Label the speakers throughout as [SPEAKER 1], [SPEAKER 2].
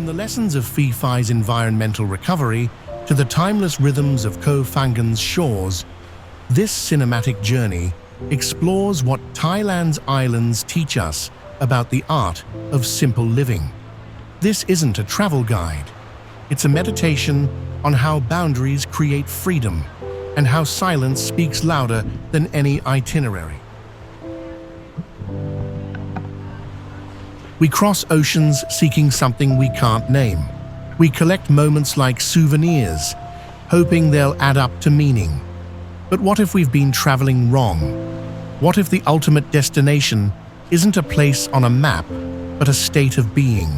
[SPEAKER 1] From the lessons of Phi Phi's environmental recovery to the timeless rhythms of Koh Phangan's shores, this cinematic journey explores what Thailand's islands teach us about the art of simple living. This isn't a travel guide. It's a meditation on how boundaries create freedom and how silence speaks louder than any itinerary. We cross oceans seeking something we can't name. We collect moments like souvenirs, hoping they'll add up to meaning. But what if we've been traveling wrong? What if the ultimate destination isn't a place on a map, but a state of being?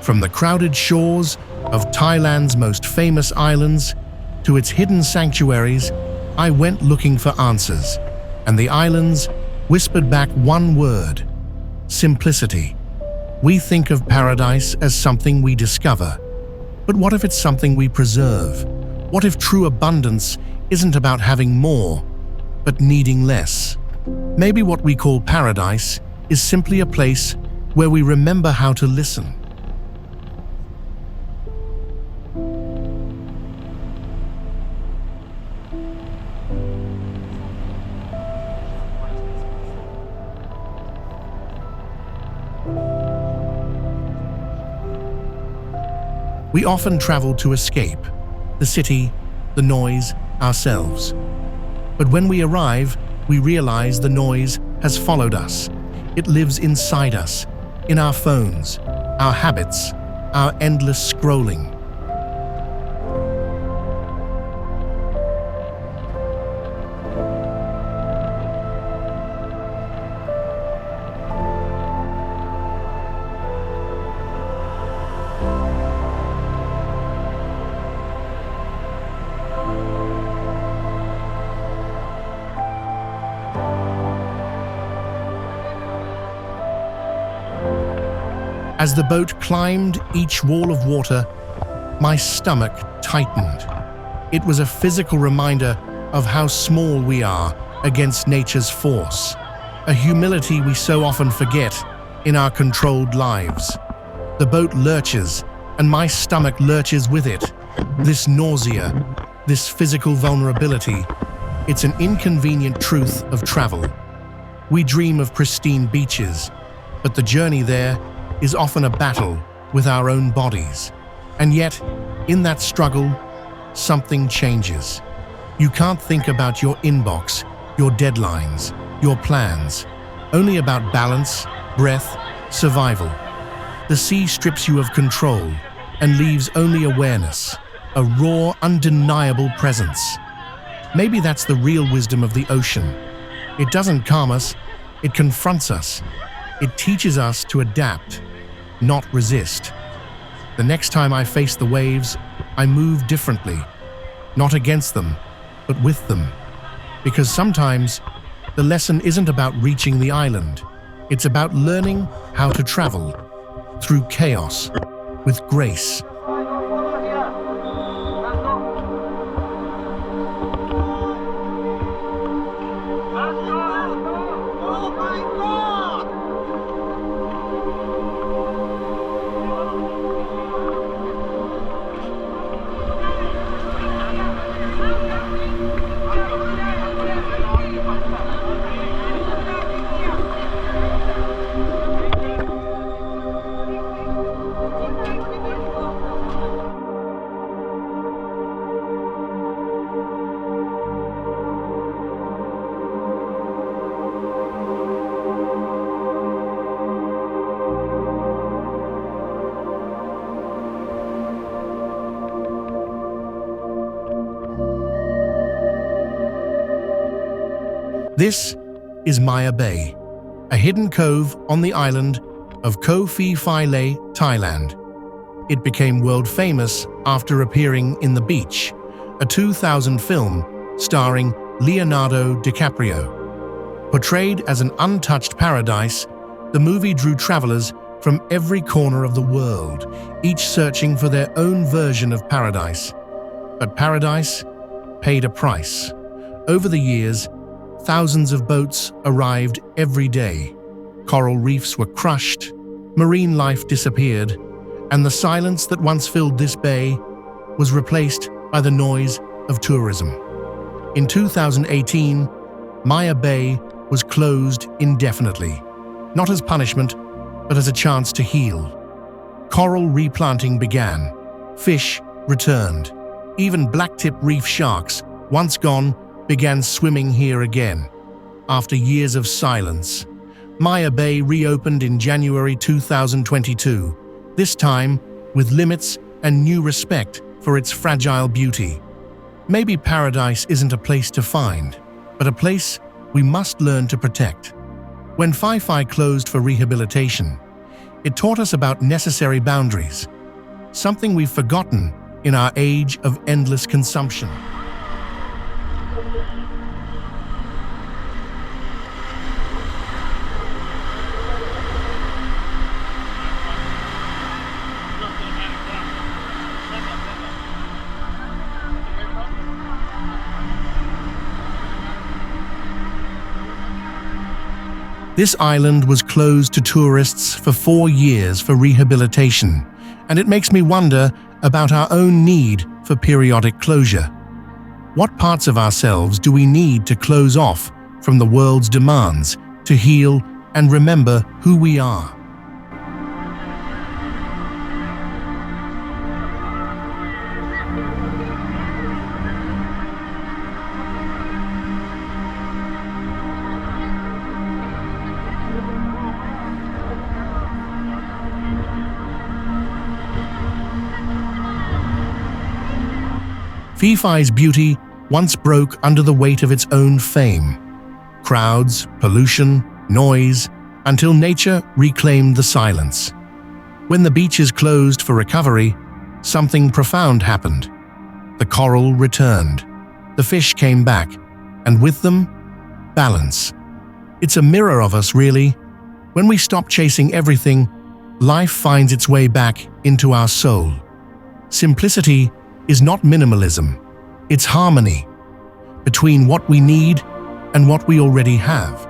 [SPEAKER 1] From the crowded shores of Thailand's most famous islands to its hidden sanctuaries, I went looking for answers, and the islands whispered back one word: simplicity. We think of paradise as something we discover, but what if it's something we preserve? What if true abundance isn't about having more, but needing less? Maybe what we call paradise is simply a place where we remember how to listen. We often travel to escape the city, the noise, ourselves. But when we arrive, we realize the noise has followed us. It lives inside us, in our phones, our habits, our endless scrolling. As the boat climbed each wall of water, my stomach tightened. It was a physical reminder of how small we are against nature's force, a humility we so often forget in our controlled lives. The boat lurches, and my stomach lurches with it. This nausea, this physical vulnerability, it's an inconvenient truth of travel. We dream of pristine beaches, but the journey there is often a battle with our own bodies. And yet, in that struggle, something changes. You can't think about your inbox, your deadlines, your plans, only about balance, breath, survival. The sea strips you of control and leaves only awareness, a raw, undeniable presence. Maybe that's the real wisdom of the ocean. It doesn't calm us, it confronts us. It teaches us to adapt, not resist. The next time I face the waves, I move differently, not against them, but with them. Because sometimes, the lesson isn't about reaching the island. It's about learning how to travel through chaos with grace. This is Maya Bay, a hidden cove on the island of Ko Phi Phi, Thailand. It became world famous after appearing in The Beach, a 2000 film starring Leonardo DiCaprio. Portrayed as an untouched paradise, the movie drew travelers from every corner of the world, each searching for their own version of paradise. But paradise paid a price. Over the years, thousands of boats arrived every day. Coral reefs were crushed, marine life disappeared, and the silence that once filled this bay was replaced by the noise of tourism. In 2018, Maya Bay was closed indefinitely, not as punishment, but as a chance to heal. Coral replanting began. Fish returned. Even blacktip reef sharks, once gone, began swimming here again. After years of silence, Maya Bay reopened in January 2022, this time with limits and new respect for its fragile beauty. Maybe paradise isn't a place to find, but a place we must learn to protect. When Phi Phi closed for rehabilitation, it taught us about necessary boundaries, something we've forgotten in our age of endless consumption. This island was closed to tourists for 4 years for rehabilitation, and it makes me wonder about our own need for periodic closure. What parts of ourselves do we need to close off from the world's demands to heal and remember who we are? Phi Phi's beauty once broke under the weight of its own fame. Crowds, pollution, noise, until nature reclaimed the silence. When the beaches closed for recovery, something profound happened. The coral returned, the fish came back, and with them, balance. It's a mirror of us, really. When we stop chasing everything, life finds its way back into our soul. Simplicity is not minimalism, it's harmony between what we need and what we already have.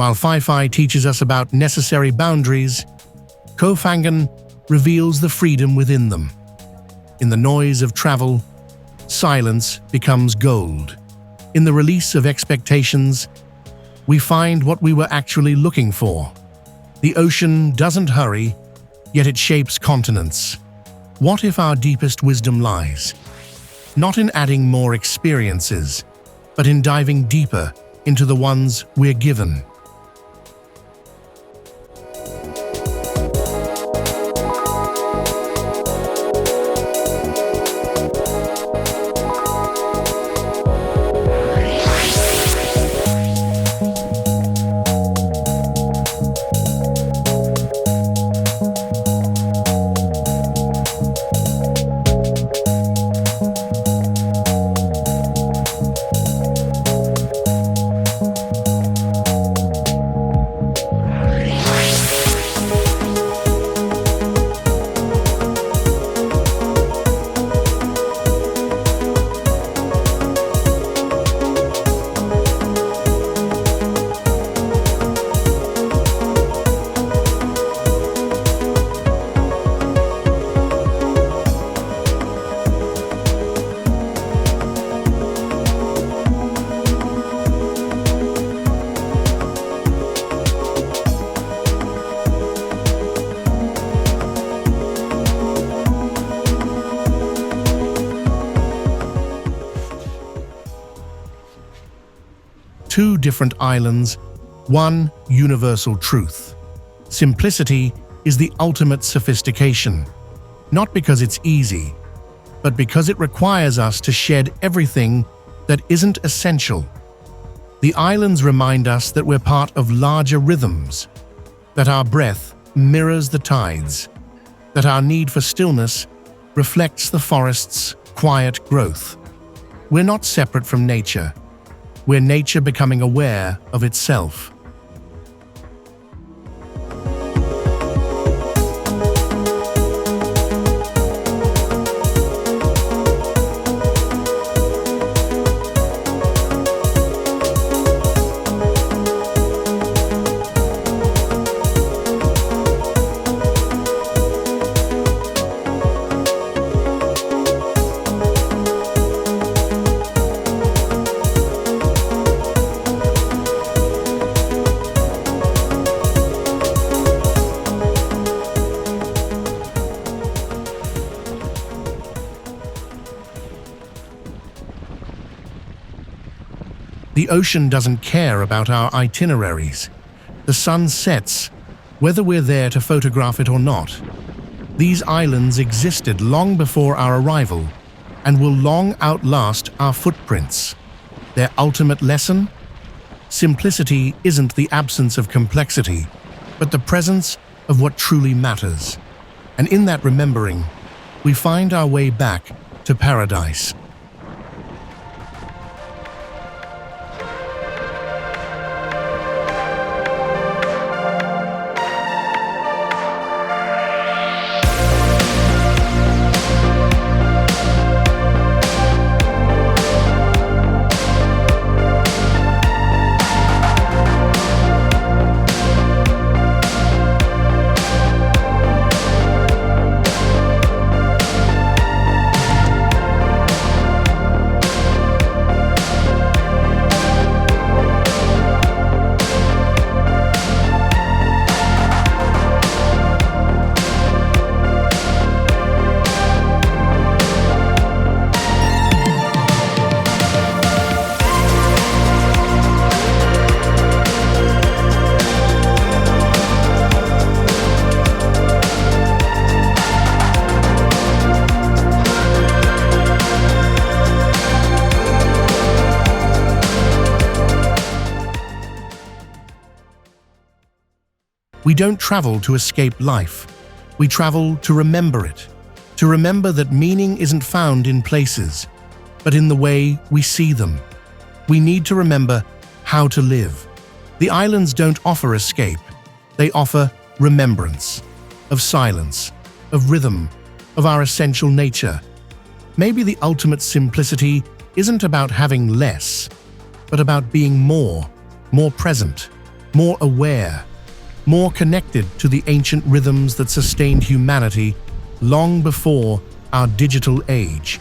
[SPEAKER 1] While Phi Phi teaches us about necessary boundaries, Koh Phangan reveals the freedom within them. In the noise of travel, silence becomes gold. In the release of expectations, we find what we were actually looking for. The ocean doesn't hurry, yet it shapes continents. What if our deepest wisdom lies? Not in adding more experiences, but in diving deeper into the ones we're given. Two different islands, one universal truth. Simplicity is the ultimate sophistication, not because it's easy, but because it requires us to shed everything that isn't essential. The islands remind us that we're part of larger rhythms, that our breath mirrors the tides, that our need for stillness reflects the forest's quiet growth. We're not separate from nature. We're nature becoming aware of itself. The ocean doesn't care about our itineraries. The sun sets, whether we're there to photograph it or not. These islands existed long before our arrival and will long outlast our footprints. Their ultimate lesson? Simplicity isn't the absence of complexity, but the presence of what truly matters. And in that remembering, we find our way back to paradise. We don't travel to escape life. We travel to remember it. To remember that meaning isn't found in places, but in the way we see them. We need to remember how to live. The islands don't offer escape. They offer remembrance, of silence, of rhythm, of our essential nature. Maybe the ultimate simplicity isn't about having less, but about being more present. more aware, more connected to the ancient rhythms that sustained humanity long before our digital age.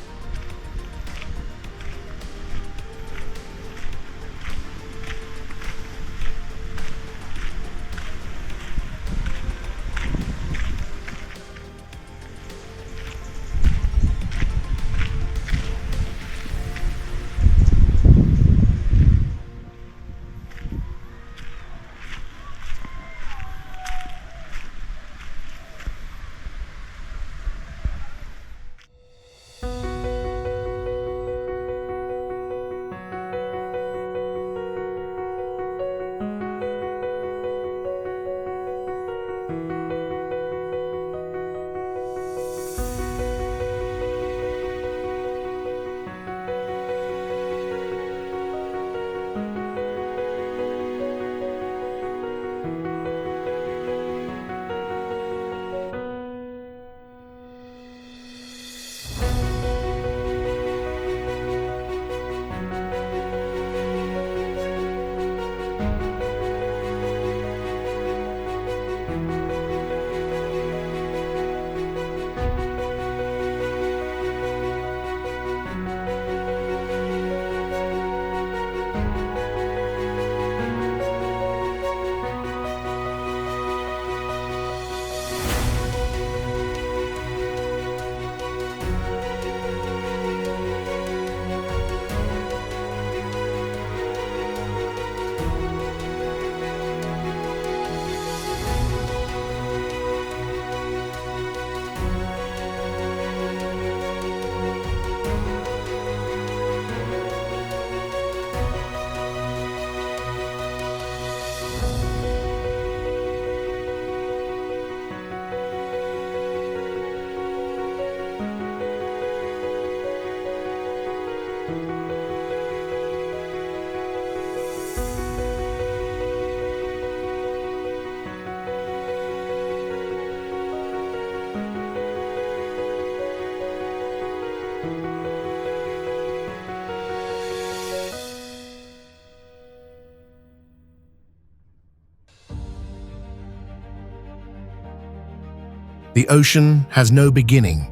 [SPEAKER 1] The ocean has no beginning,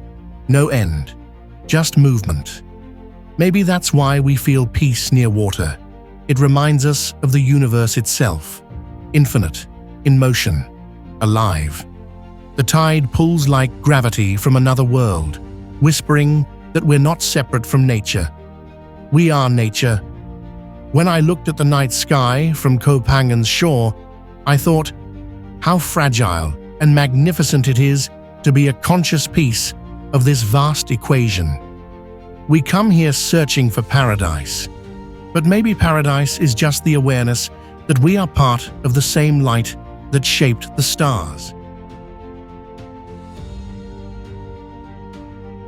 [SPEAKER 1] no end, just movement. Maybe that's why we feel peace near water. It reminds us of the universe itself, infinite, in motion, alive. The tide pulls like gravity from another world, whispering that we're not separate from nature. We are nature. When I looked at the night sky from Koh Phangan's shore, I thought, how fragile and magnificent it is to be a conscious piece of this vast equation. We come here searching for paradise, but maybe paradise is just the awareness that we are part of the same light that shaped the stars.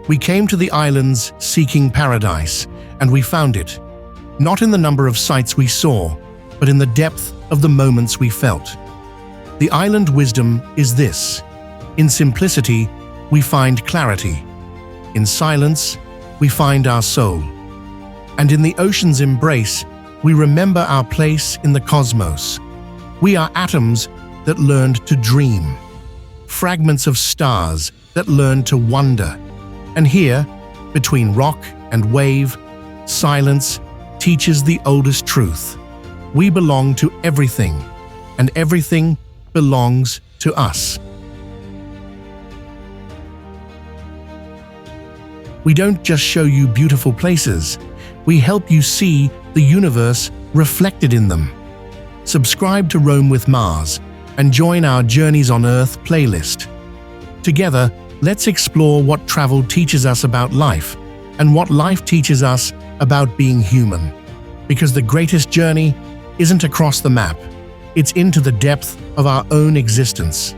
[SPEAKER 1] We came to the islands seeking paradise, and we found it, not in the number of sights we saw, but in the depth of the moments we felt. The island wisdom is this: in simplicity, we find clarity. In silence, we find our soul. And in the ocean's embrace, we remember our place in the cosmos. We are atoms that learned to dream, fragments of stars that learned to wonder. And here, between rock and wave, silence teaches the oldest truth. We belong to everything, and everything belongs to us. We don't just show you beautiful places, we help you see the universe reflected in them. Subscribe to Roam with Mars and join our Journeys on Earth playlist. Together, let's explore what travel teaches us about life and what life teaches us about being human. Because the greatest journey isn't across the map, it's into the depth of our own existence.